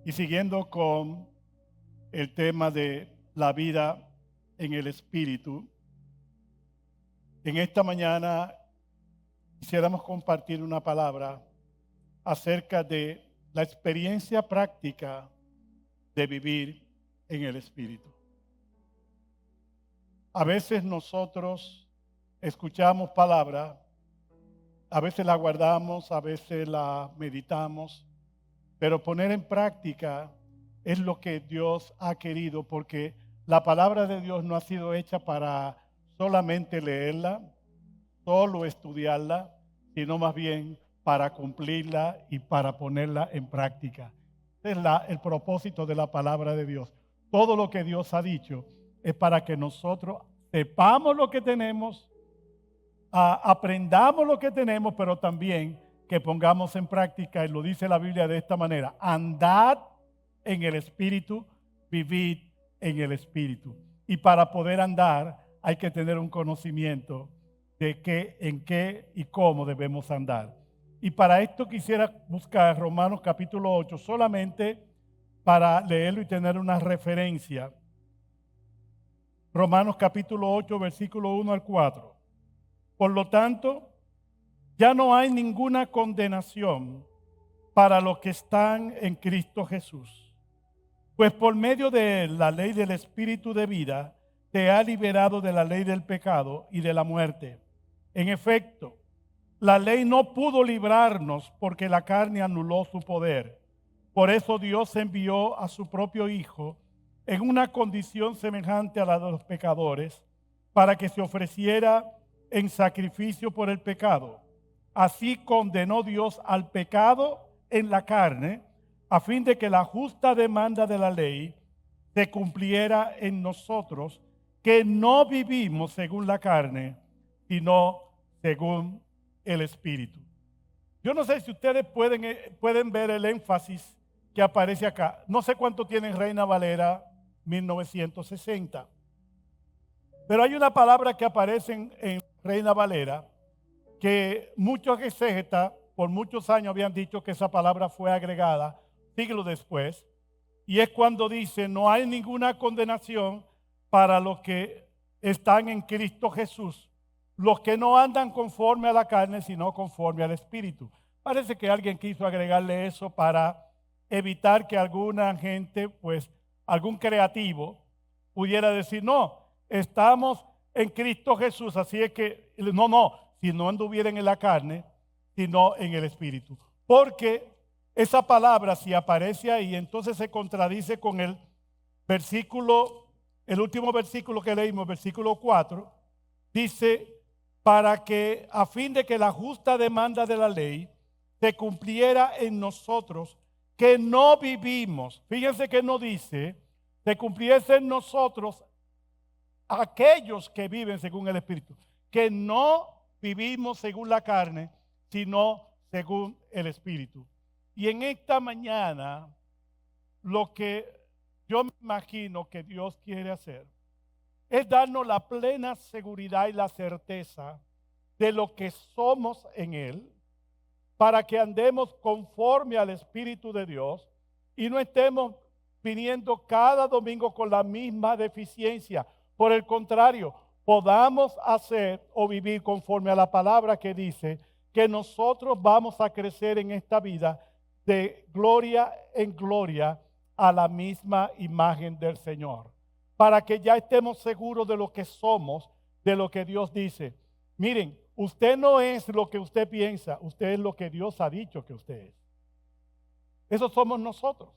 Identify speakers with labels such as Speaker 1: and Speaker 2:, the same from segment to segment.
Speaker 1: Y siguiendo con el tema de la vida en el Espíritu, en esta mañana quisiéramos compartir una palabra acerca de la experiencia práctica de vivir en el Espíritu. A veces nosotros escuchamos palabra, a veces la guardamos, a veces la meditamos, pero poner en práctica es lo que Dios ha querido, porque la palabra de Dios no ha sido hecha para solamente leerla, solo estudiarla, sino más bien para cumplirla y para ponerla en práctica. Ese es el propósito de la palabra de Dios. Todo lo que Dios ha dicho es para que nosotros sepamos lo que tenemos, aprendamos lo que tenemos, pero también que pongamos en práctica, y lo dice la Biblia de esta manera: andad en el Espíritu, vivid en el Espíritu. Y para poder andar hay que tener un conocimiento de qué, en qué y cómo debemos andar. Y para esto quisiera buscar Romanos capítulo 8, solamente para leerlo y tener una referencia. Romanos capítulo 8, versículo 1 al 4. Por lo tanto, ya no hay ninguna condenación para los que están en Cristo Jesús. Pues por medio de la ley del Espíritu de vida, te ha liberado de la ley del pecado y de la muerte. En efecto, la ley no pudo librarnos porque la carne anuló su poder. Por eso Dios envió a su propio Hijo en una condición semejante a la de los pecadores, para que se ofreciera en sacrificio por el pecado. Así condenó Dios al pecado en la carne, a fin de que la justa demanda de la ley se cumpliera en nosotros, que no vivimos según la carne, sino según el Espíritu. Yo no sé si ustedes pueden ver el énfasis que aparece acá. No sé cuánto tiene Reina Valera 1960. Pero hay una palabra que aparece en Reina Valera que muchos exégetas por muchos años habían dicho que esa palabra fue agregada siglos después, y es cuando dice: no hay ninguna condenación para los que están en Cristo Jesús, los que no andan conforme a la carne, sino conforme al Espíritu. Parece que alguien quiso agregarle eso para evitar que alguna gente, pues algún creativo, pudiera decir: no, estamos en Cristo Jesús, así es que, si no anduvieran en la carne, sino en el Espíritu. Porque esa palabra, si aparece ahí, entonces se contradice con el versículo, el último versículo que leímos, versículo 4, dice: para que a fin de que la justa demanda de la ley se cumpliera en nosotros, que no vivimos. Fíjense que no dice se cumpliese en nosotros, aquellos que viven según el Espíritu, que no vivimos según la carne, sino según el Espíritu. Y en esta mañana, lo que yo me imagino que Dios quiere hacer es darnos la plena seguridad y la certeza de lo que somos en Él, para que andemos conforme al Espíritu de Dios y no estemos viniendo cada domingo con la misma deficiencia. Por el contrario, podamos hacer o vivir conforme a la palabra que dice que nosotros vamos a crecer en esta vida de gloria en gloria a la misma imagen del Señor, para que ya estemos seguros de lo que somos, de lo que Dios dice. Miren, usted no es lo que usted piensa, usted es lo que Dios ha dicho que usted es. Eso somos nosotros.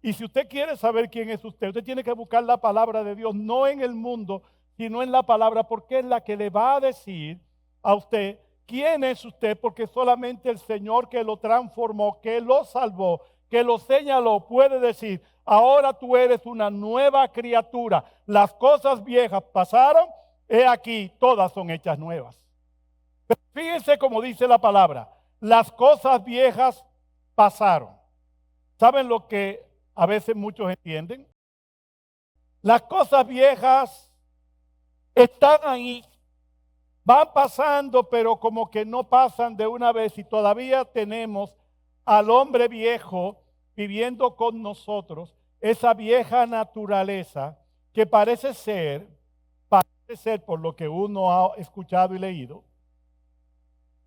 Speaker 1: Y si usted quiere saber quién es usted, usted tiene que buscar la palabra de Dios, no en el mundo, sino en la palabra, porque es la que le va a decir a usted quién es usted, porque solamente el Señor que lo transformó, que lo salvó, que lo señaló, puede decir: ahora tú eres una nueva criatura. Las cosas viejas pasaron, he aquí, todas son hechas nuevas. Pero fíjense cómo dice la palabra: las cosas viejas pasaron. ¿Saben lo que a veces muchos entienden? Las cosas viejas están ahí, van pasando, pero como que no pasan de una vez, y todavía tenemos al hombre viejo viviendo con nosotros esa vieja naturaleza que parece ser por lo que uno ha escuchado y leído,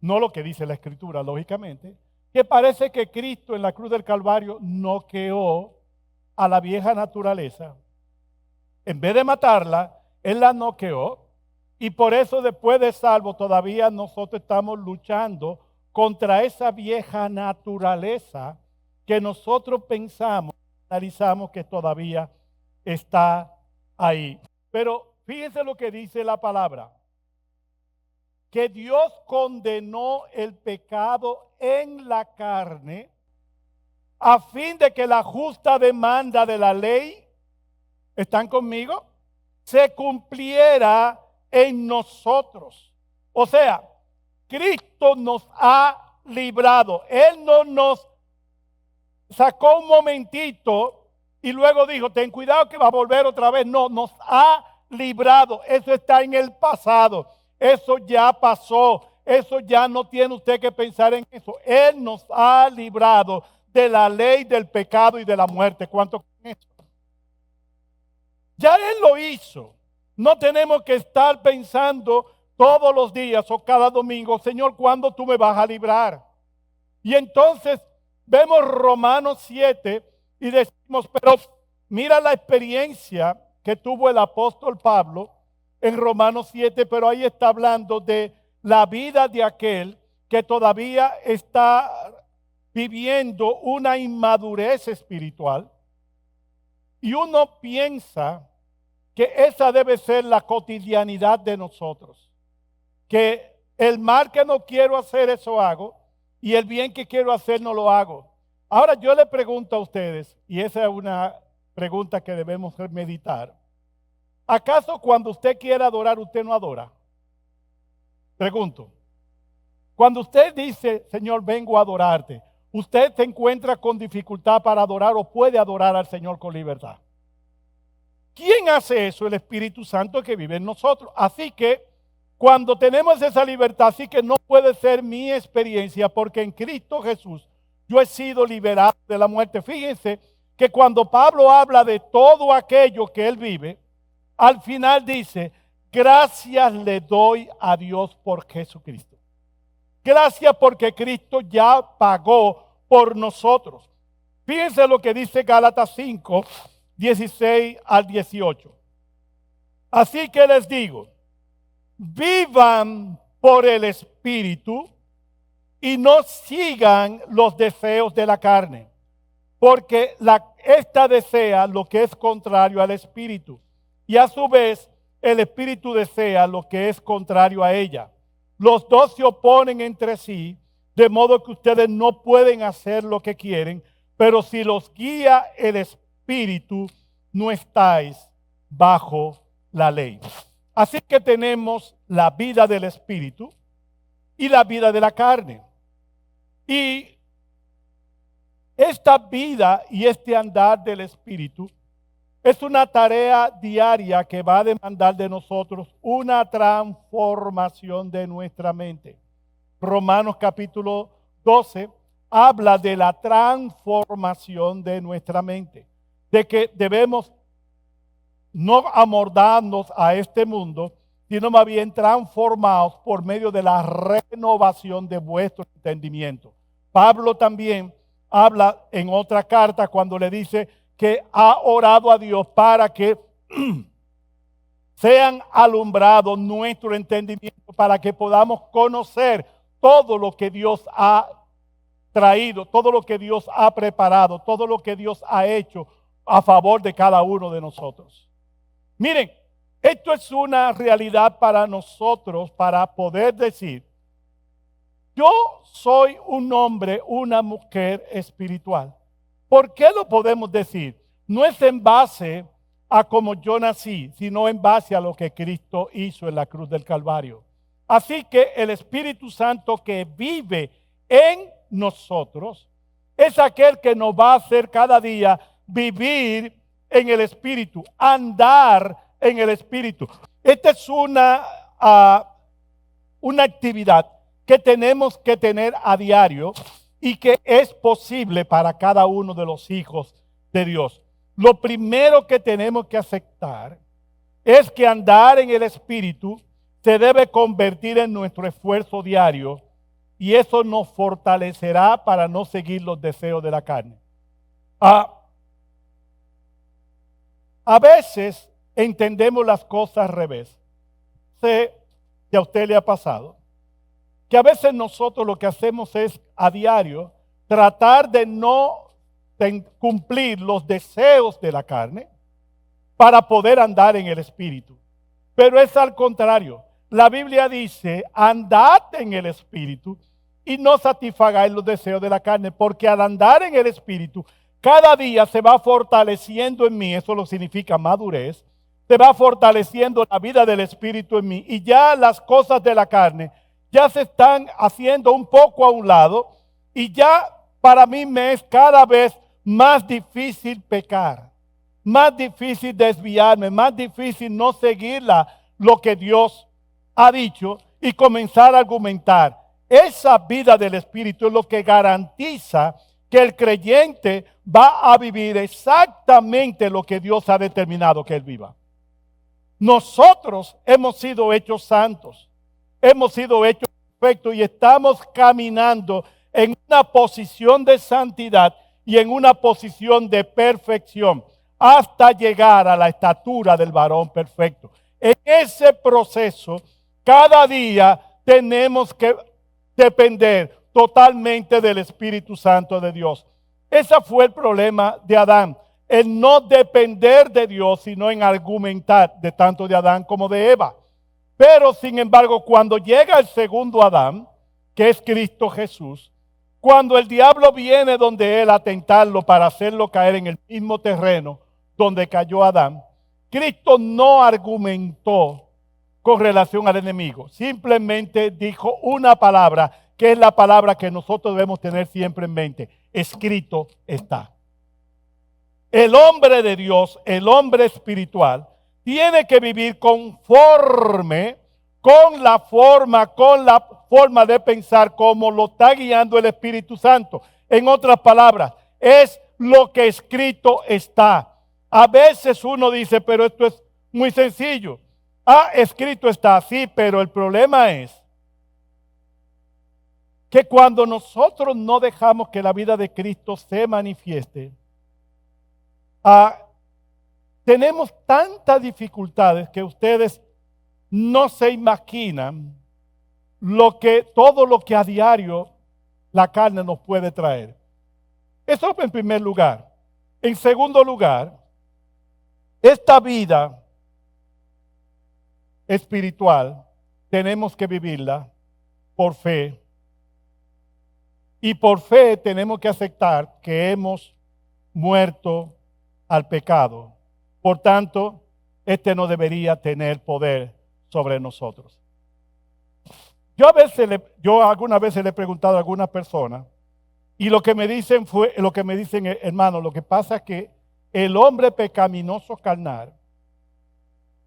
Speaker 1: no lo que dice la Escritura, lógicamente, que parece que Cristo en la cruz del Calvario noqueó a la vieja naturaleza. En vez de matarla, Él la noqueó. Y por eso después de salvo todavía nosotros estamos luchando contra esa vieja naturaleza que nosotros pensamos, analizamos que todavía está ahí. Pero fíjense lo que dice la palabra. Que Dios condenó el pecado en la carne a fin de que la justa demanda de la ley, ¿están conmigo?, se cumpliera en nosotros. O sea, Cristo nos ha librado. Él no nos sacó un momentito y luego dijo, ten cuidado que va a volver otra vez. No, nos ha librado. Eso está en el pasado. Eso ya pasó. Eso ya no tiene usted que pensar en eso. Él nos ha librado de la ley del pecado y de la muerte. ¿Cuánto con eso? Ya Él lo hizo. No tenemos que estar pensando todos los días o cada domingo, Señor, ¿cuándo tú me vas a librar? Y entonces vemos Romanos 7 y decimos, pero mira la experiencia que tuvo el apóstol Pablo en Romanos 7, pero ahí está hablando de la vida de aquel que todavía está viviendo una inmadurez espiritual. Y uno piensa que esa debe ser la cotidianidad de nosotros. Que el mal que no quiero hacer, eso hago, y el bien que quiero hacer, no lo hago. Ahora yo le pregunto a ustedes, y esa es una pregunta que debemos meditar. ¿Acaso cuando usted quiere adorar, usted no adora? Pregunto. Cuando usted dice, Señor, vengo a adorarte, ¿usted se encuentra con dificultad para adorar o puede adorar al Señor con libertad? ¿Quién hace eso? El Espíritu Santo que vive en nosotros. Así que cuando tenemos esa libertad, así que no puede ser mi experiencia, porque en Cristo Jesús yo he sido liberado de la muerte. Fíjense que cuando Pablo habla de todo aquello que él vive, al final dice, gracias le doy a Dios por Jesucristo. Gracias porque Cristo ya pagó por nosotros. Fíjense lo que dice Gálatas 5, 16 al 18. Así que les digo, vivan por el Espíritu y no sigan los deseos de la carne, porque esta desea lo que es contrario al Espíritu, y a su vez el Espíritu desea lo que es contrario a ella. Los dos se oponen entre sí, de modo que ustedes no pueden hacer lo que quieren, pero si los guía el Espíritu, no estáis bajo la ley. Así que tenemos la vida del Espíritu y la vida de la carne. Y esta vida y este andar del Espíritu es una tarea diaria que va a demandar de nosotros una transformación de nuestra mente. Romanos capítulo 12 habla de la transformación de nuestra mente, de que debemos no amoldarnos a este mundo, sino más bien transformados por medio de la renovación de vuestro entendimiento. Pablo también habla en otra carta cuando le dice que ha orado a Dios para que sean alumbrados nuestro entendimiento, para que podamos conocer todo lo que Dios ha traído, todo lo que Dios ha preparado, todo lo que Dios ha hecho a favor de cada uno de nosotros. Miren, esto es una realidad para nosotros, para poder decir, yo soy un hombre, una mujer espiritual. ¿Por qué lo podemos decir? No es en base a cómo yo nací, sino en base a lo que Cristo hizo en la cruz del Calvario. Así que el Espíritu Santo que vive en nosotros es aquel que nos va a hacer cada día vivir en el Espíritu, andar en el Espíritu. Esta es una actividad que tenemos que tener a diario y que es posible para cada uno de los hijos de Dios. Lo primero que tenemos que aceptar es que andar en el Espíritu se debe convertir en nuestro esfuerzo diario y eso nos fortalecerá para no seguir los deseos de la carne. A veces entendemos las cosas al revés. Sé que a usted le ha pasado que a veces nosotros lo que hacemos es a diario tratar de no cumplir los deseos de la carne para poder andar en el Espíritu. Pero es al contrario. La Biblia dice, andad en el Espíritu y no satisfagáis los deseos de la carne, porque al andar en el Espíritu, cada día se va fortaleciendo en mí, eso lo significa madurez, se va fortaleciendo la vida del Espíritu en mí y ya las cosas de la carne ya se están haciendo un poco a un lado y ya para mí me es cada vez más difícil pecar, más difícil desviarme, más difícil no seguir lo que Dios ha dicho y comenzar a argumentar. Esa vida del Espíritu es lo que garantiza que el creyente va a vivir exactamente lo que Dios ha determinado que él viva. Nosotros hemos sido hechos santos, hemos sido hechos perfectos y estamos caminando en una posición de santidad y en una posición de perfección hasta llegar a la estatura del varón perfecto. En ese proceso, cada día tenemos que depender totalmente del Espíritu Santo de Dios. Ese fue el problema de Adán, el no depender de Dios, sino en argumentar de tanto de Adán como de Eva. Pero sin embargo, cuando llega el segundo Adán, que es Cristo Jesús, cuando el diablo viene donde él a tentarlo para hacerlo caer en el mismo terreno donde cayó Adán, Cristo no argumentó con relación al enemigo. Simplemente dijo una palabra, que es la palabra que nosotros debemos tener siempre en mente. Escrito está. El hombre de Dios, el hombre espiritual, tiene que vivir conforme con la forma de pensar como lo está guiando el Espíritu Santo. En otras palabras, es lo que escrito está. A veces uno dice, pero esto es muy sencillo. Escrito está así, pero el problema es que cuando nosotros no dejamos que la vida de Cristo se manifieste, tenemos tantas dificultades que ustedes no se imaginan todo lo que a diario la carne nos puede traer. Eso en primer lugar. En segundo lugar, esta vida espiritual tenemos que vivirla por fe. Y por fe tenemos que aceptar que hemos muerto al pecado. Por tanto, este no debería tener poder sobre nosotros. Yo algunas veces le he preguntado a alguna persona y lo que me dicen hermano, lo que pasa es que el hombre pecaminoso carnal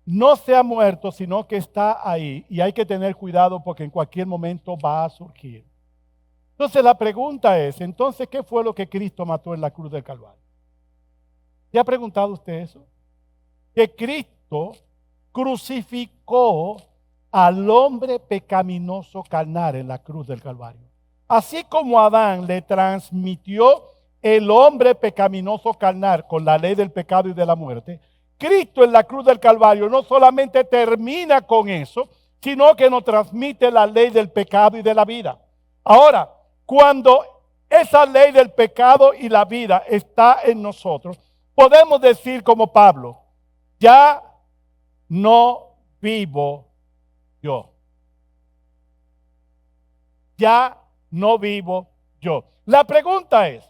Speaker 1: no se ha muerto, sino que está ahí y hay que tener cuidado porque en cualquier momento va a surgir. Entonces la pregunta es, entonces, ¿qué fue lo que Cristo mató en la cruz del Calvario? ¿Ya ha preguntado usted eso? Que Cristo crucificó al hombre pecaminoso carnal en la cruz del Calvario. Así como Adán le transmitió el hombre pecaminoso carnal con la ley del pecado y de la muerte, Cristo en la cruz del Calvario no solamente termina con eso, sino que nos transmite la ley del pecado y de la vida. Ahora, cuando esa ley del pecado y la vida está en nosotros, podemos decir como Pablo, ya no vivo yo. Ya no vivo yo. La pregunta es,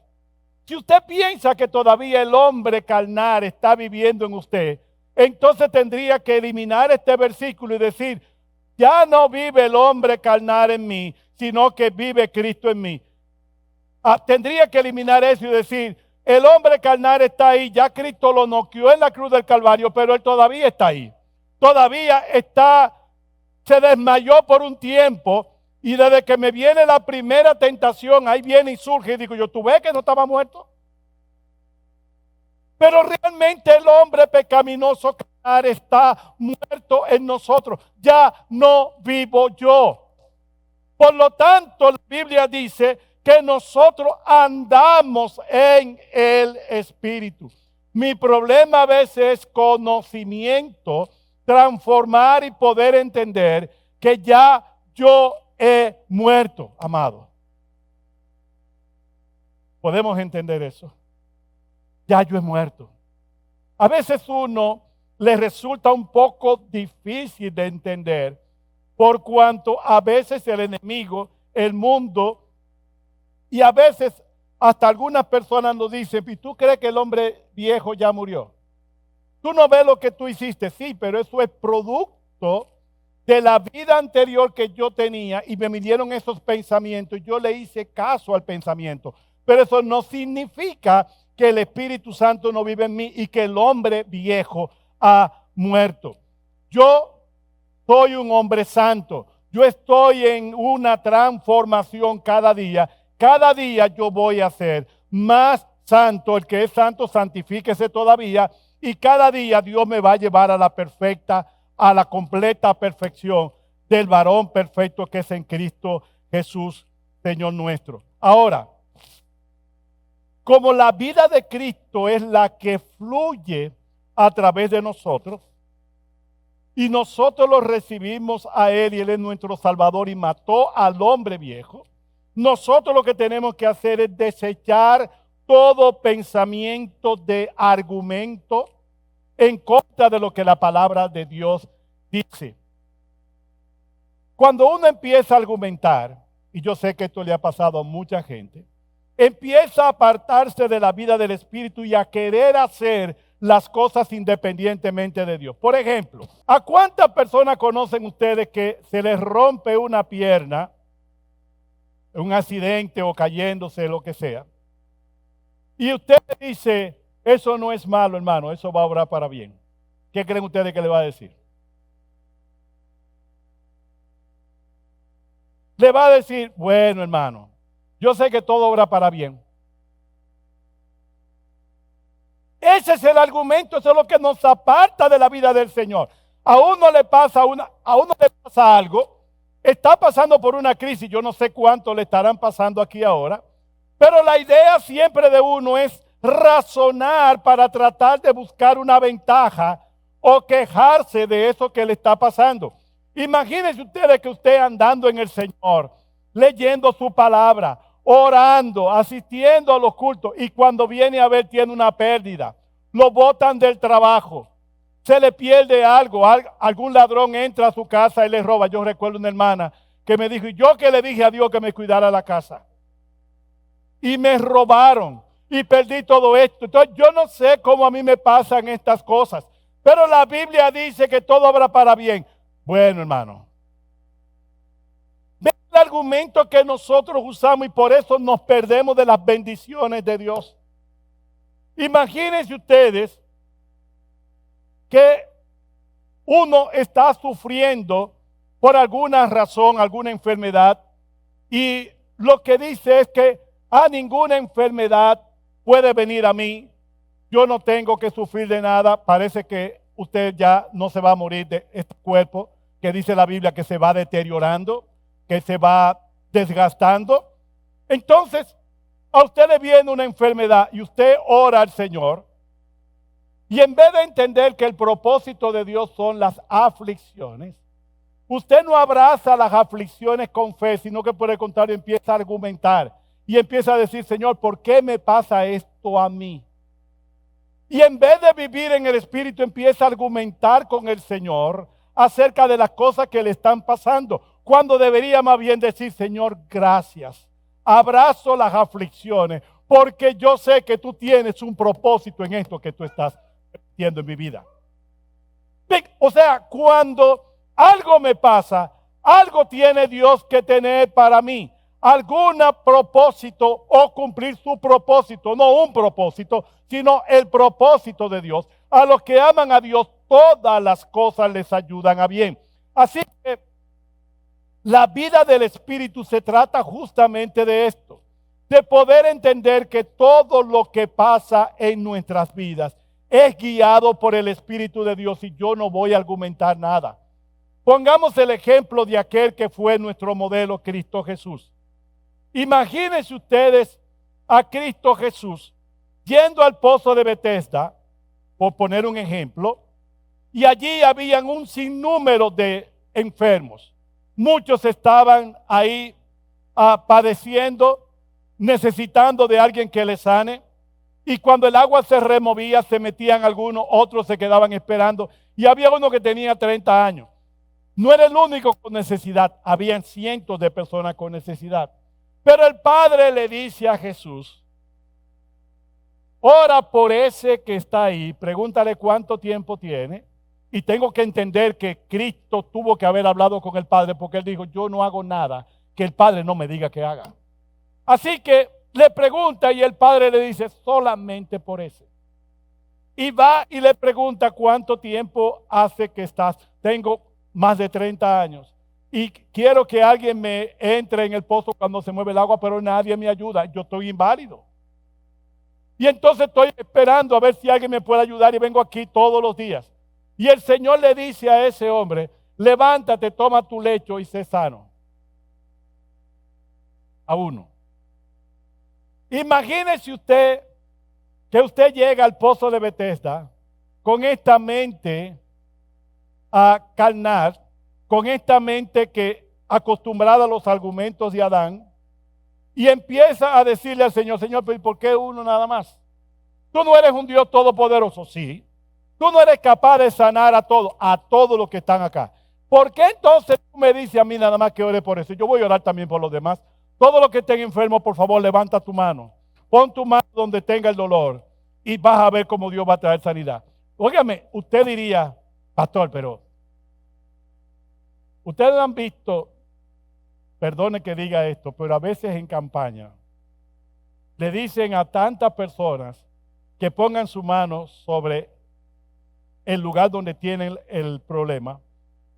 Speaker 1: si usted piensa que todavía el hombre carnal está viviendo en usted, entonces tendría que eliminar este versículo y decir, ya no vive el hombre carnal en mí, sino que vive Cristo en mí. Tendría que eliminar eso y decir, el hombre carnal está ahí, ya Cristo lo noqueó en la cruz del Calvario, pero él todavía está ahí. Todavía se desmayó por un tiempo Y desde que me viene la primera tentación, ahí viene y surge y digo yo, ¿tú ves que no estaba muerto? Pero realmente el hombre pecaminoso está muerto en nosotros. Ya no vivo yo. Por lo tanto, la Biblia dice que nosotros andamos en el Espíritu. Mi problema a veces es conocimiento, transformar y poder entender que ya yo he muerto, amado. ¿Podemos entender eso? Ya yo he muerto. A veces uno le resulta un poco difícil de entender, por cuanto a veces el enemigo, el mundo, y a veces hasta algunas personas nos dicen, ¿y tú crees que el hombre viejo ya murió? Tú no ves lo que tú hiciste, sí, pero eso es producto de la vida anterior que yo tenía y me vinieron esos pensamientos y yo le hice caso al pensamiento. Pero eso no significa que el Espíritu Santo no vive en mí y que el hombre viejo ha muerto. Yo soy un hombre santo. Yo estoy en una transformación cada día. Cada día yo voy a ser más santo. El que es santo, santifíquese todavía. Y cada día Dios me va a llevar a la perfecta, a la completa perfección del varón perfecto que es en Cristo Jesús, Señor nuestro. Ahora, como la vida de Cristo es la que fluye a través de nosotros, y nosotros lo recibimos a Él y Él es nuestro Salvador y mató al hombre viejo, nosotros lo que tenemos que hacer es desechar todo pensamiento de argumento en contra de lo que la palabra de Dios dice. Cuando uno empieza a argumentar, y yo sé que esto le ha pasado a mucha gente, empieza a apartarse de la vida del Espíritu y a querer hacer las cosas independientemente de Dios. Por ejemplo, ¿a cuántas personas conocen ustedes que se les rompe una pierna, en un accidente o cayéndose, lo que sea? Y usted dice, eso no es malo, hermano, eso va a obrar para bien. ¿Qué creen ustedes que le va a decir? Le va a decir, bueno, hermano, yo sé que todo obra para bien. Ese es el argumento, eso es lo que nos aparta de la vida del Señor. A uno le pasa algo, está pasando por una crisis, yo no sé cuánto le estarán pasando aquí ahora, pero la idea siempre de uno es razonar para tratar de buscar una ventaja o quejarse de eso que le está pasando. Imagínense ustedes que usted andando en el Señor, leyendo su palabra, orando, asistiendo a los cultos, y cuando viene a ver tiene una pérdida, lo botan del trabajo, se le pierde algo, algún ladrón entra a su casa y le roba. Yo recuerdo una hermana que me dijo, y yo que le dije a Dios que me cuidara la casa, y me robaron, y perdí todo esto. Entonces yo no sé cómo a mí me pasan estas cosas, pero la Biblia dice que todo obra para bien. Bueno, hermano, ven el argumento que nosotros usamos y por eso nos perdemos de las bendiciones de Dios. Imagínense ustedes que uno está sufriendo por alguna razón, alguna enfermedad, y lo que dice es que a ninguna enfermedad puede venir a mí, yo no tengo que sufrir de nada, parece que usted ya no se va a morir de este cuerpo, que dice la Biblia que se va deteriorando, que se va desgastando. Entonces, a usted le viene una enfermedad y usted ora al Señor, y en vez de entender que el propósito de Dios son las aflicciones, usted no abraza las aflicciones con fe, sino que por el contrario empieza a argumentar y empieza a decir, Señor, ¿por qué me pasa esto a mí? Y en vez de vivir en el Espíritu, empieza a argumentar con el Señor acerca de las cosas que le están pasando, cuando debería más bien decir, Señor, gracias. Abrazo las aflicciones, porque yo sé que tú tienes un propósito en esto que tú estás haciendo en mi vida. O sea, cuando algo me pasa, algo tiene Dios que tener para mí. Algún propósito o cumplir su propósito, no un propósito, sino el propósito de Dios. A los que aman a Dios, todas las cosas les ayudan a bien. Así que La vida del Espíritu se trata justamente de esto, de poder entender que todo lo que pasa en nuestras vidas es guiado por el Espíritu de Dios y yo no voy a argumentar nada. Pongamos el ejemplo de aquel que fue nuestro modelo, Cristo Jesús. Imagínense ustedes a Cristo Jesús yendo al pozo de Betesda, por poner un ejemplo, y allí habían un sinnúmero de enfermos. Muchos estaban ahí padeciendo, necesitando de alguien que les sane. Y cuando el agua se removía, se metían algunos, otros se quedaban esperando. Y había uno que tenía 30 años. No era el único con necesidad, habían cientos de personas con necesidad. Pero el Padre le dice a Jesús, ora por ese que está ahí, pregúntale cuánto tiempo tiene. Y tengo que entender que Cristo tuvo que haber hablado con el Padre porque Él dijo, yo no hago nada que el Padre no me diga que haga. Así que le pregunta y el Padre le dice, solamente por ese. Y va y le pregunta cuánto tiempo hace que estás. Tengo más de 30 años. Y quiero que alguien me entre en el pozo cuando se mueve el agua, pero nadie me ayuda. Yo estoy inválido. Y entonces estoy esperando a ver si alguien me puede ayudar y vengo aquí todos los días. Y el Señor le dice a ese hombre, levántate, toma tu lecho y sé sano. A uno. Imagínese usted que usted llega al pozo de Betesda con esta mente carnal, con esta mente que acostumbrada a los argumentos de Adán, y empieza a decirle al Señor, Señor, pero ¿por qué uno nada más? Tú no eres un Dios todopoderoso, sí. Tú no eres capaz de sanar a todos los que están acá. ¿Por qué entonces tú me dices a mí nada más que ore por eso? Yo voy a orar también por los demás. Todos los que estén enfermos, por favor, levanta tu mano. Pon tu mano donde tenga el dolor y vas a ver cómo Dios va a traer sanidad. Óigame, usted diría, pastor, pero ustedes han visto, perdone que diga esto, pero a veces en campaña le dicen a tantas personas que pongan su mano sobre el lugar donde tienen el problema.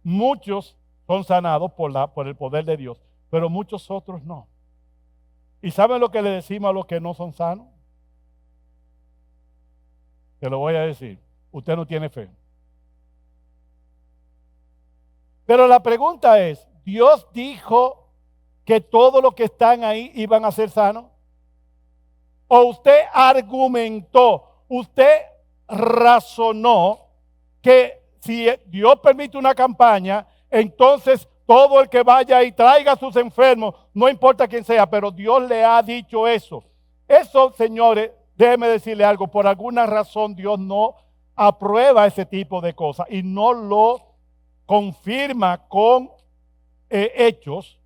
Speaker 1: Muchos son sanados por el poder de Dios, pero muchos otros no. ¿Y saben lo que le decimos a los que no son sanos? Te lo voy a decir, usted no tiene fe. Pero la pregunta es, ¿Dios dijo que todos los que están ahí iban a ser sanos? ¿O usted argumentó, usted razonó que si Dios permite una campaña, entonces todo el que vaya y traiga a sus enfermos, no importa quién sea, pero Dios le ha dicho eso? Eso, señores, déjeme decirle algo, por alguna razón Dios no aprueba ese tipo de cosas y no lo confirma con hechos.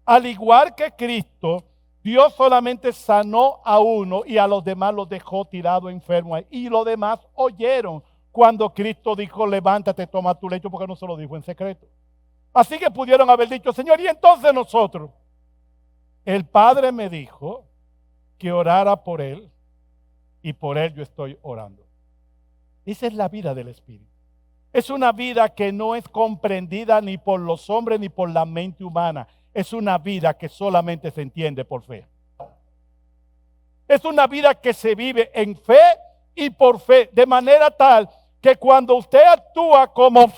Speaker 1: Al igual que Cristo, Dios solamente sanó a uno y a los demás los dejó tirados enfermos. Y los demás oyeron cuando Cristo dijo, levántate, toma tu lecho, porque no se lo dijo en secreto. Así que pudieron haber dicho, Señor, y entonces nosotros, el Padre me dijo que orara por él y por él yo estoy orando. Esa es la vida del Espíritu. Es una vida que no es comprendida ni por los hombres ni por la mente humana. Es una vida que solamente se entiende por fe. Es una vida que se vive en fe y por fe, de manera tal que cuando usted actúa como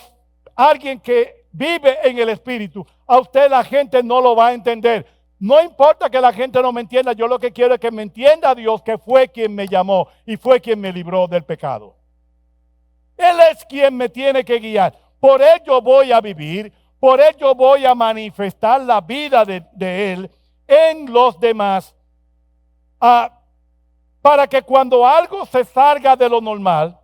Speaker 1: alguien que vive en el Espíritu, a usted la gente no lo va a entender. No importa que la gente no me entienda, yo lo que quiero es que me entienda Dios, que fue quien me llamó y fue quien me libró del pecado. Él es quien me tiene que guiar. Por él yo voy a vivir, por él yo voy a manifestar la vida de él en los demás. Para que cuando algo se salga de lo normal,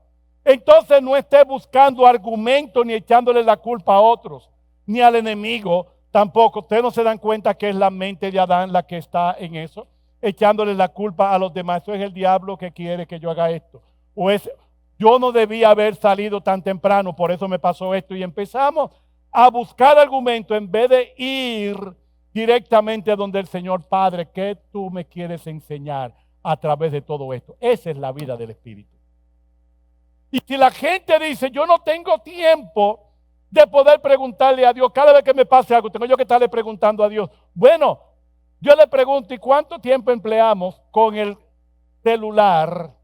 Speaker 1: entonces no esté buscando argumentos ni echándole la culpa a otros, ni al enemigo tampoco. Ustedes no se dan cuenta que es la mente de Adán la que está en eso, echándole la culpa a los demás. Eso es el diablo que quiere que yo haga esto. O es, yo no debía haber salido tan temprano, por eso me pasó esto. Y empezamos a buscar argumentos en vez de ir directamente a donde el Señor. Padre, ¿qué tú me quieres enseñar a través de todo esto? Esa es la vida del Espíritu. Y si la gente dice, yo no tengo tiempo de poder preguntarle a Dios. Cada vez que me pase algo, tengo yo que estarle preguntando a Dios. Bueno, yo le pregunto, ¿y cuánto tiempo empleamos con el celular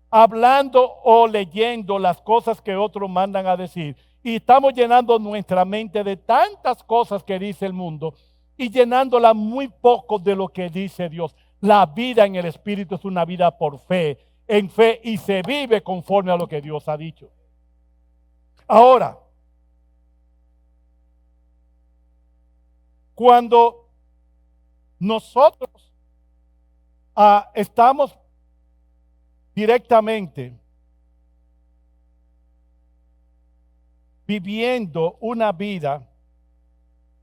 Speaker 1: hablando o leyendo las cosas que otros mandan a decir? Y estamos llenando nuestra mente de tantas cosas que dice el mundo y llenándola muy poco de lo que dice Dios. La vida en el Espíritu es una vida por fe, en fe, y se vive conforme a lo que Dios ha dicho. Ahora, cuando nosotros estamos directamente viviendo una vida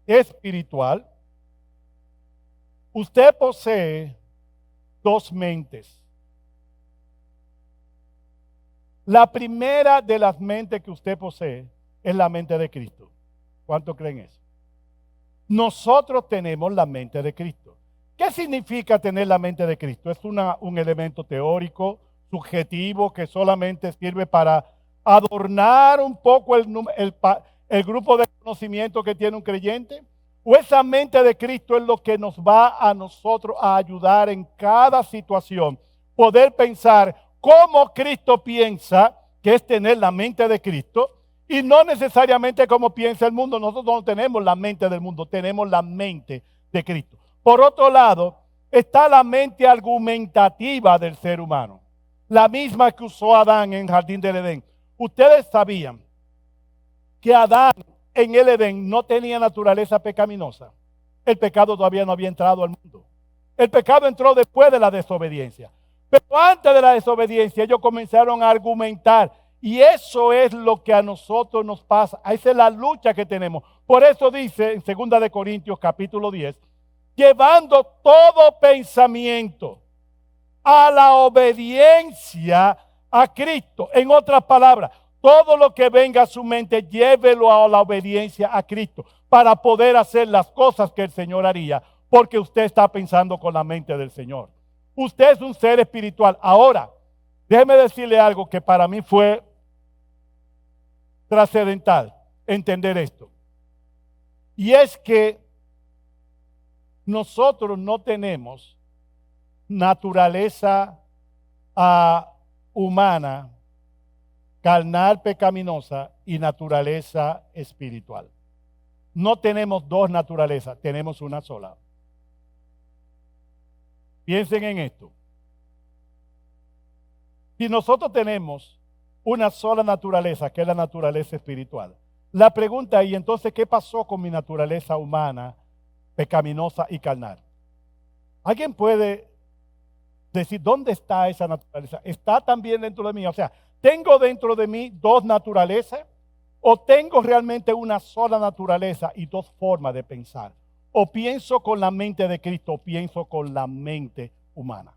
Speaker 1: espiritual, usted posee dos mentes. La primera de las mentes que usted posee es la mente de Cristo. ¿Cuánto creen eso? Nosotros tenemos la mente de Cristo. ¿Qué significa tener la mente de Cristo? Es un elemento teórico, subjetivo, que solamente sirve para adornar un poco el grupo de conocimiento que tiene un creyente. ¿O esa mente de Cristo es lo que nos va a nosotros a ayudar en cada situación? Poder pensar como Cristo piensa, que es tener la mente de Cristo, y no necesariamente como piensa el mundo. Nosotros no tenemos la mente del mundo, tenemos la mente de Cristo. Por otro lado, está la mente argumentativa del ser humano, la misma que usó Adán en el jardín del Edén. Ustedes sabían que Adán en el Edén no tenía naturaleza pecaminosa. El pecado todavía no había entrado al mundo. El pecado entró después de la desobediencia. Pero antes de la desobediencia ellos comenzaron a argumentar. Y eso es lo que a nosotros nos pasa. Esa es la lucha que tenemos. Por eso dice en 2 de Corintios capítulo 10, llevando todo pensamiento a la obediencia a Cristo. En otras palabras, todo lo que venga a su mente, llévelo a la obediencia a Cristo para poder hacer las cosas que el Señor haría, porque usted está pensando con la mente del Señor. Usted es un ser espiritual. Ahora, déjeme decirle algo que para mí fue trascendental entender esto. Y es que nosotros no tenemos naturaleza humana, carnal, pecaminosa y naturaleza espiritual. No tenemos dos naturalezas, tenemos una sola. Piensen en esto. Si nosotros tenemos una sola naturaleza, que es la naturaleza espiritual, la pregunta es, entonces, ¿qué pasó con mi naturaleza humana, pecaminosa y carnal? ¿Alguien puede decir dónde está esa naturaleza? ¿Está también dentro de mí? O sea, ¿tengo dentro de mí dos naturalezas? ¿O tengo realmente una sola naturaleza y dos formas de pensar? ¿O pienso con la mente de Cristo o pienso con la mente humana?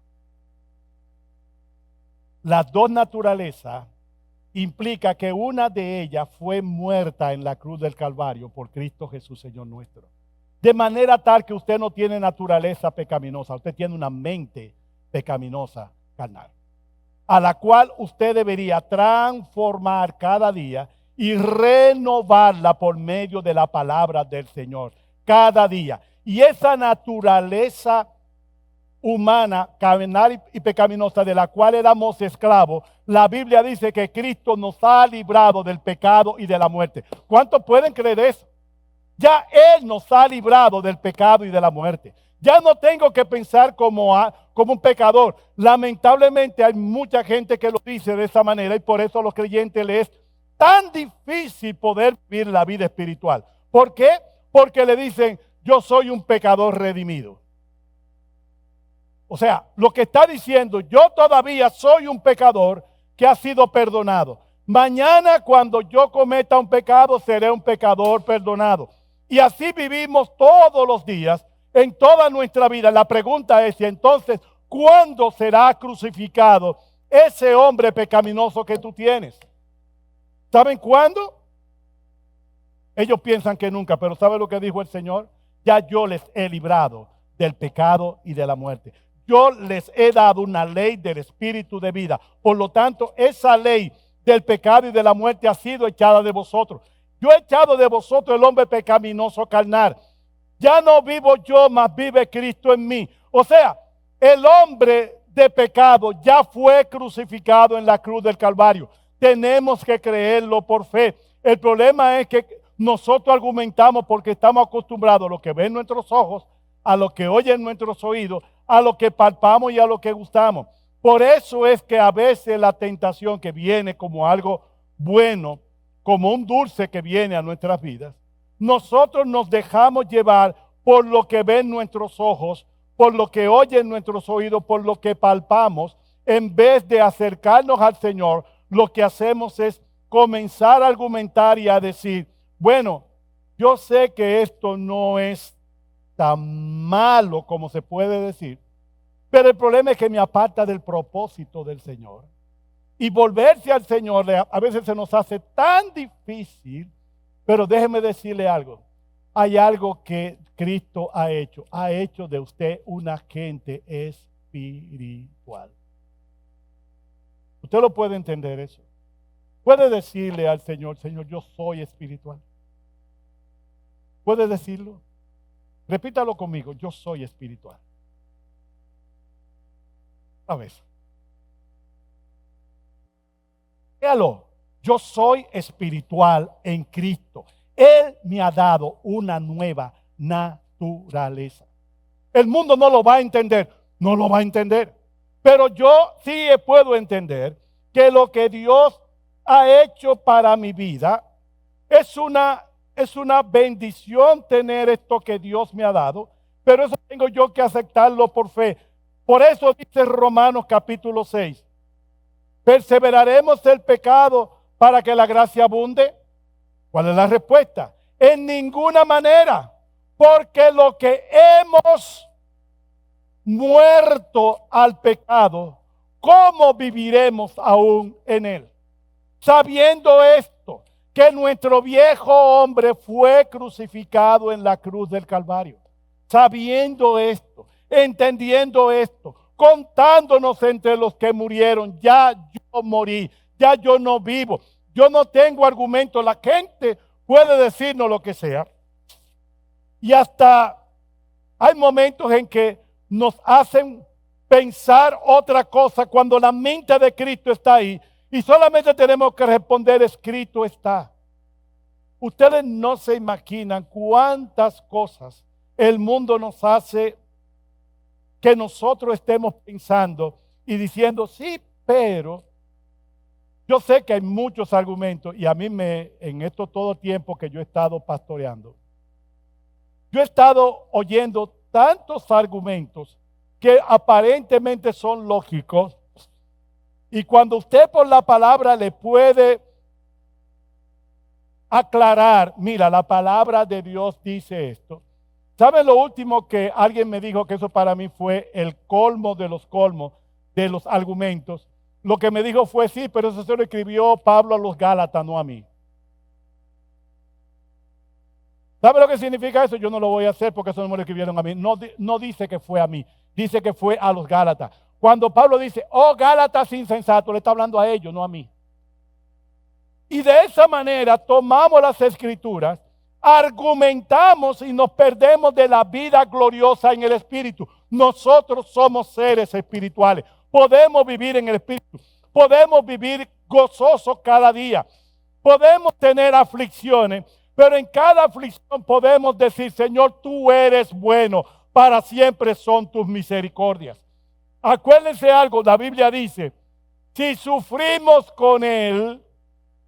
Speaker 1: Las dos naturalezas implica que una de ellas fue muerta en la cruz del Calvario por Cristo Jesús, Señor nuestro. De manera tal que usted no tiene naturaleza pecaminosa, usted tiene una mente pecaminosa carnal, a la cual usted debería transformar cada día y renovarla por medio de la palabra del Señor, cada día. Y esa naturaleza humana, carnal y pecaminosa, de la cual éramos esclavos, la Biblia dice que Cristo nos ha librado del pecado y de la muerte. ¿Cuántos pueden creer eso? Ya Él nos ha librado del pecado y de la muerte. Ya no tengo que pensar como un pecador. Lamentablemente hay mucha gente que lo dice de esa manera y por eso a los creyentes les es tan difícil poder vivir la vida espiritual. ¿Por qué? Porque le dicen, yo soy un pecador redimido. O sea, lo que está diciendo, yo todavía soy un pecador que ha sido perdonado. Mañana cuando yo cometa un pecado, seré un pecador perdonado. Y así vivimos todos los días, en toda nuestra vida. La pregunta es, entonces, ¿cuándo será crucificado ese hombre pecaminoso que tú tienes? ¿Saben cuándo? Ellos piensan que nunca, pero ¿saben lo que dijo el Señor? Ya yo les he librado del pecado y de la muerte. Yo les he dado una ley del espíritu de vida. Por lo tanto, esa ley del pecado y de la muerte ha sido echada de vosotros. Yo he echado de vosotros el hombre pecaminoso carnal. Ya no vivo yo, mas vive Cristo en mí. O sea, el hombre de pecado ya fue crucificado en la cruz del Calvario. Tenemos que creerlo por fe. El problema es que nosotros argumentamos porque estamos acostumbrados a lo que ven nuestros ojos, a lo que oyen nuestros oídos, a lo que palpamos y a lo que gustamos. Por eso es que a veces la tentación que viene como algo bueno, como un dulce que viene a nuestras vidas, nosotros nos dejamos llevar por lo que ven nuestros ojos, por lo que oyen nuestros oídos, por lo que palpamos, en vez de acercarnos al Señor. Lo que hacemos es comenzar a argumentar y a decir, bueno, yo sé que esto no es tan malo como se puede decir, pero el problema es que me aparta del propósito del Señor. Y volverse al Señor a veces se nos hace tan difícil, pero déjeme decirle algo. Hay algo que Cristo ha hecho de usted una gente espiritual. Usted lo puede entender eso. Puede decirle al Señor, Señor, yo soy espiritual. Puede decirlo. Repítalo conmigo, yo soy espiritual. A ver. Véalo, yo soy espiritual en Cristo. Él me ha dado una nueva naturaleza. El mundo no lo va a entender, no lo va a entender. Pero yo sí puedo entender que lo que Dios ha hecho para mi vida es una bendición tener esto que Dios me ha dado, pero eso tengo yo que aceptarlo por fe. Por eso dice Romanos capítulo 6, ¿perseveraremos el pecado para que la gracia abunde? ¿Cuál es la respuesta? En ninguna manera, porque lo que hemos muerto al pecado, ¿cómo viviremos aún en él? Sabiendo esto, que nuestro viejo hombre fue crucificado en la cruz del Calvario. Sabiendo esto, entendiendo esto, contándonos entre los que murieron, ya yo morí, ya yo no vivo, yo no tengo argumento. La gente puede decirnos lo que sea. Y hasta hay momentos en que nos hacen pensar otra cosa cuando la mente de Cristo está ahí. Y solamente tenemos que responder, escrito está. Ustedes no se imaginan cuántas cosas el mundo nos hace que nosotros estemos pensando y diciendo, sí, pero yo sé que hay muchos argumentos y a mí en esto todo tiempo que yo he estado pastoreando, yo he estado oyendo tantos argumentos que aparentemente son lógicos, y cuando usted por la palabra le puede aclarar, mira, la palabra de Dios dice esto. ¿Saben lo último que alguien me dijo? Que eso para mí fue el colmo de los colmos de los argumentos. Lo que me dijo fue, sí, pero eso se lo escribió Pablo a los Gálatas, no a mí. ¿Sabe lo que significa eso? Yo no lo voy a hacer porque eso no me lo escribieron a mí. No dice que fue a mí, dice que fue a los Gálatas. Cuando Pablo dice, oh Gálatas insensatos, le está hablando a ellos, no a mí. Y de esa manera tomamos las escrituras, argumentamos y nos perdemos de la vida gloriosa en el Espíritu. Nosotros somos seres espirituales. Podemos vivir en el Espíritu. Podemos vivir gozosos cada día. Podemos tener aflicciones, pero en cada aflicción podemos decir, Señor, tú eres bueno. Para siempre son tus misericordias. Acuérdense algo, la Biblia dice, si sufrimos con Él,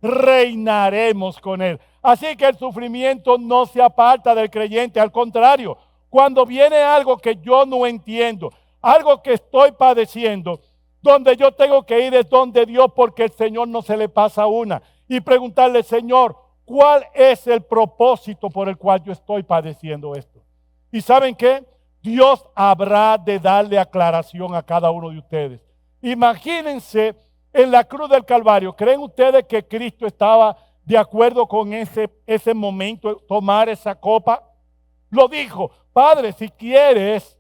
Speaker 1: reinaremos con Él. Así que el sufrimiento no se aparta del creyente, al contrario, cuando viene algo que yo no entiendo, algo que estoy padeciendo, donde yo tengo que ir es donde Dios, porque el Señor no se le pasa una, y preguntarle, Señor, ¿cuál es el propósito por el cual yo estoy padeciendo esto? ¿Y saben qué? Dios habrá de darle aclaración a cada uno de ustedes. Imagínense en la cruz del Calvario. ¿Creen ustedes que Cristo estaba de acuerdo con ese momento, tomar esa copa? Lo dijo, Padre, si quieres,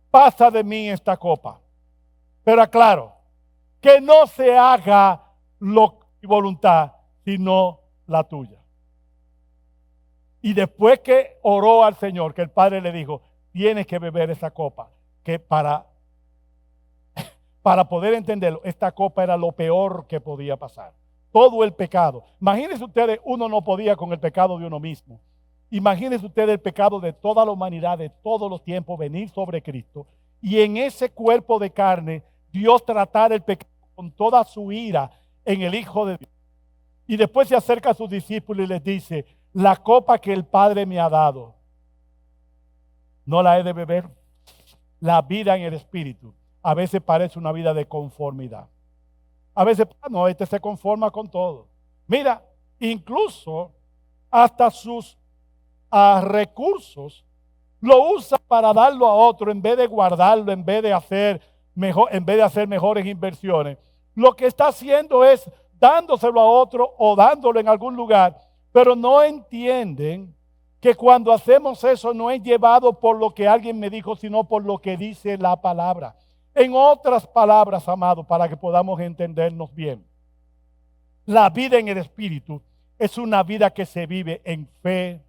Speaker 1: pasa de mí esta copa. Pero aclaro, que no se haga mi voluntad, sino la tuya. Y después que oró al Señor, que el Padre le dijo, tienes que beber esa copa, que para poder entenderlo, esta copa era lo peor que podía pasar. Todo el pecado. Imagínense ustedes, uno no podía con el pecado de uno mismo. Imagínense ustedes el pecado de toda la humanidad, de todos los tiempos, venir sobre Cristo. Y en ese cuerpo de carne, Dios tratar el pecado con toda su ira en el Hijo de Dios. Y después se acerca a sus discípulos y les dice, la copa que el Padre me ha dado, ¿no la he de beber? La vida en el Espíritu a veces parece una vida de conformidad. A veces, no, este se conforma con todo. Mira, incluso hasta sus recursos lo usa para darlo a otro en vez de guardarlo, en vez de hacer mejores inversiones. Lo que está haciendo es dándoselo a otro o dándolo en algún lugar, pero no entienden que cuando hacemos eso no es llevado por lo que alguien me dijo, sino por lo que dice la palabra. En otras palabras, amados, para que podamos entendernos bien, la vida en el Espíritu es una vida que se vive en fe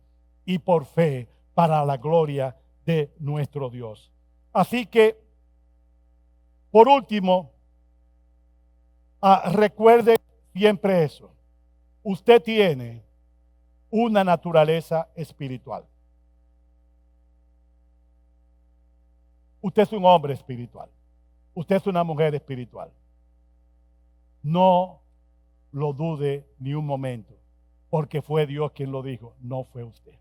Speaker 1: y por fe para la gloria de nuestro Dios. Así que, por último, recuerde siempre eso. Usted tiene una naturaleza espiritual. Usted es un hombre espiritual. Usted es una mujer espiritual. No lo dude ni un momento, porque fue Dios quien lo dijo, no fue usted.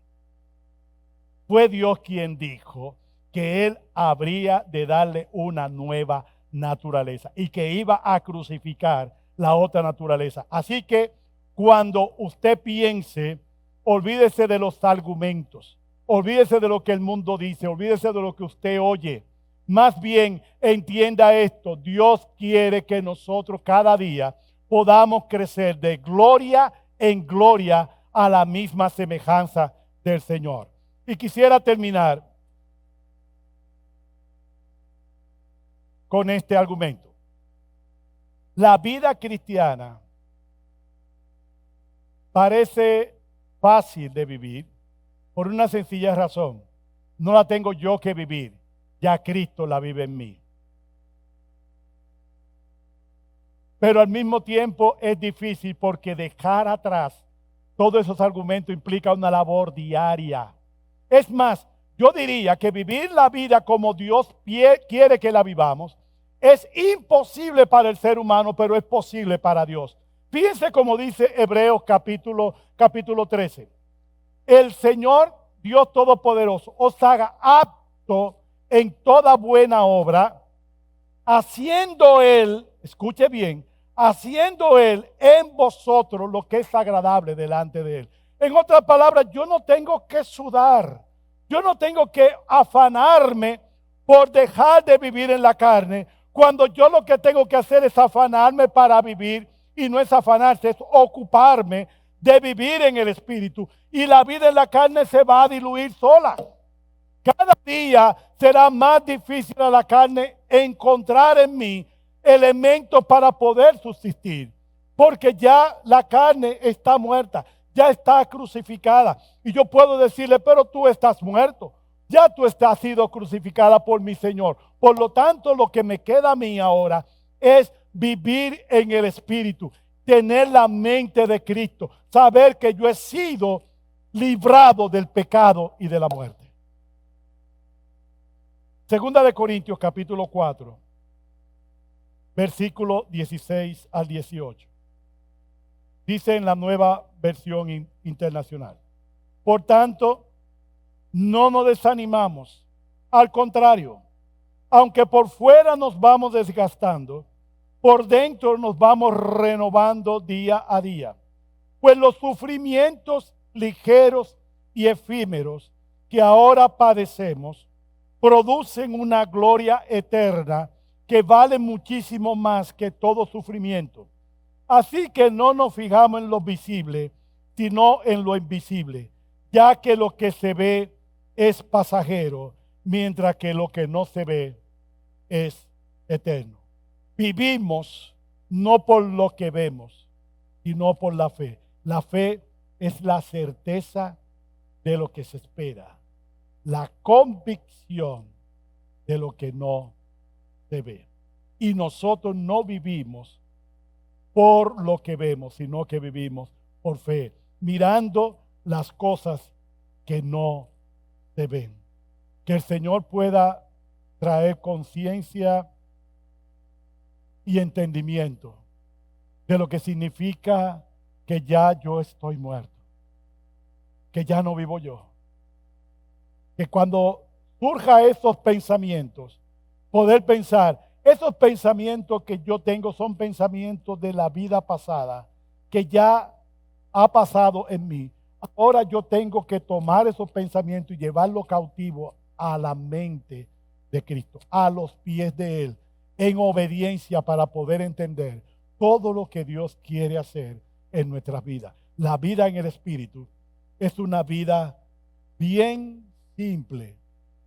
Speaker 1: Fue Dios quien dijo que Él habría de darle una nueva naturaleza y que iba a crucificar la otra naturaleza. Así que cuando usted piense, olvídese de los argumentos, olvídese de lo que el mundo dice, olvídese de lo que usted oye. Más bien entienda esto, Dios quiere que nosotros cada día podamos crecer de gloria en gloria a la misma semejanza del Señor. Y quisiera terminar con este argumento. La vida cristiana parece fácil de vivir por una sencilla razón. No la tengo yo que vivir, ya Cristo la vive en mí. Pero al mismo tiempo es difícil porque dejar atrás todos esos argumentos implica una labor diaria. Es más, yo diría que vivir la vida como Dios quiere que la vivamos es imposible para el ser humano, pero es posible para Dios. Fíjense como dice Hebreos capítulo 13. El Señor Dios Todopoderoso os haga apto en toda buena obra, haciendo Él, escuche bien, haciendo Él en vosotros lo que es agradable delante de Él. En otras palabras, yo no tengo que sudar, yo no tengo que afanarme por dejar de vivir en la carne, cuando yo lo que tengo que hacer es afanarme para vivir, y no es afanarse, es ocuparme de vivir en el Espíritu, y la vida en la carne se va a diluir sola. Cada día será más difícil a la carne encontrar en mí elementos para poder subsistir, porque ya la carne está muerta, ya está crucificada. Y yo puedo decirle, pero tú estás muerto, ya tú has sido crucificada por mi Señor. Por lo tanto, lo que me queda a mí ahora es vivir en el Espíritu, tener la mente de Cristo, saber que yo he sido librado del pecado y de la muerte. Segunda de Corintios capítulo 4, versículo 16 al 18. Dice en la Nueva Versión Internacional: por tanto, no nos desanimamos. Al contrario, aunque por fuera nos vamos desgastando, por dentro nos vamos renovando día a día. Pues los sufrimientos ligeros y efímeros que ahora padecemos producen una gloria eterna que vale muchísimo más que todo sufrimiento. Así que no nos fijamos en lo visible, sino en lo invisible, ya que lo que se ve es pasajero, mientras que lo que no se ve es eterno. Vivimos no por lo que vemos, sino por la fe. La fe es la certeza de lo que se espera, la convicción de lo que no se ve. Y nosotros no vivimos por lo que vemos, sino que vivimos por fe, mirando las cosas que no se ven. Que el Señor pueda traer conciencia y entendimiento de lo que significa que ya yo estoy muerto, que ya no vivo yo. Que cuando surja esos pensamientos, poder pensar, esos pensamientos que yo tengo son pensamientos de la vida pasada, que ya ha pasado en mí. Ahora yo tengo que tomar esos pensamientos y llevarlos cautivos a la mente de Cristo, a los pies de Él, en obediencia para poder entender todo lo que Dios quiere hacer en nuestras vidas. La vida en el Espíritu es una vida bien simple.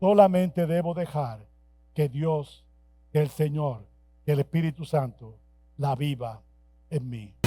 Speaker 1: Solamente debo dejar que Dios, que el Señor, que el Espíritu Santo la viva en mí.